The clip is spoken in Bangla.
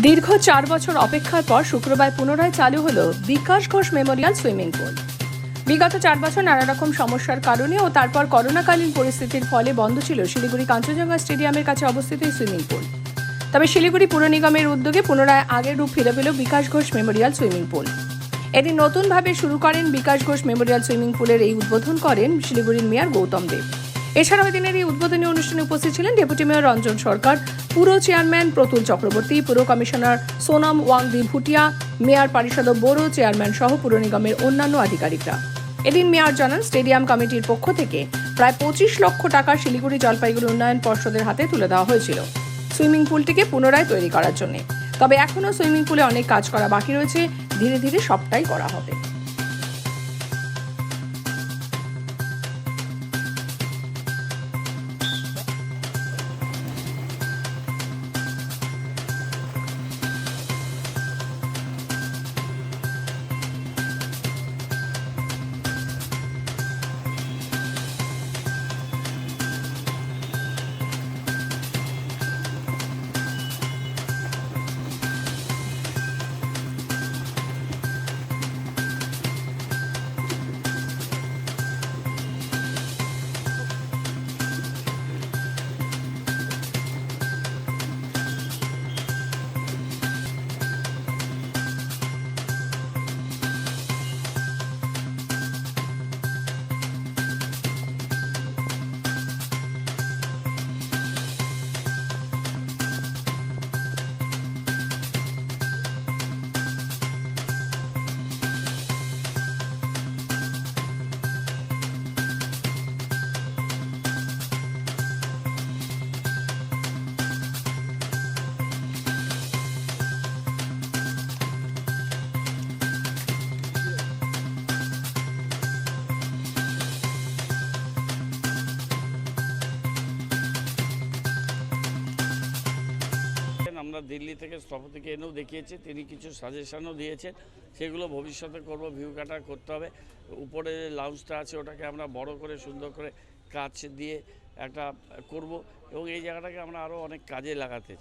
দীর্ঘ 4 বছর অপেক্ষার পর শুক্রবার পুনরায় চালু হলো Bikash Ghosh Memorial swimming pool. বিগত 4 বছর নানা রকম সমস্যার কারণে ও তারপর করোনাকালীন পরিস্থিতির ফলে বন্ধ ছিল শিলিগুড়ি কাঞ্চনজঙ্ঘা স্টেডিয়ামের কাছে অবস্থিত এই সুইমিং পুল। তবে শিলিগুড়ি পুর নিগমের উদ্যোগে পুনরায় আগের রূপ ফিরে পেল Bikash Ghosh Memorial swimming pool. এদিন নতুনভাবে শুরু করেন বিকাশ ঘোষ মেমোরিয়াল সুইমিং পুলের এই উদ্বোধন করেন শিলিগুড়ির মেয়র গৌতম দেব। এছাড়াও এদিনের এই উদ্বোধনী অনুষ্ঠানে উপস্থিত ছিলেন ডেপুটি মেয়র রঞ্জন সরকার, পুর চেয়ারম্যান প্রতুল চক্রবর্তী, পুর কমিশনার সোনাম ওয়াংদি ভুটিয়া, মেয়র পারিষদ বোরো চেয়ারম্যান সহ পুর নিগমের অন্যান্য আধিকারিকরা। এদিন মেয়র জানান, স্টেডিয়াম কমিটির পক্ষ থেকে প্রায় 25 লক্ষ টাকা শিলিগুড়ি জলপাইগুড়ি উন্নয়ন পর্ষদের হাতে তুলে দেওয়া হয়েছিল সুইমিং পুলটিকে পুনরায় তৈরি করার জন্য। তবে এখনও সুইমিং পুলে অনেক কাজ করা বাকি রয়েছে, ধীরে ধীরে সবটাই করা হবে। আমরা দিল্লি থেকে স্থপতিকে এনেও দেখিয়েছি, তিনি কিছু সাজেশনও দিয়েছেন, সেগুলো ভবিষ্যতে করব। ভিউ কাটা করতে হবে, উপরে যে লাউঞ্জটা আছে ওটাকে আমরা বড় করে সুন্দর করে কাচ দিয়ে একটা করব এবং এই জায়গাটাকে আমরা আরও অনেক কাজে লাগাতে চাই।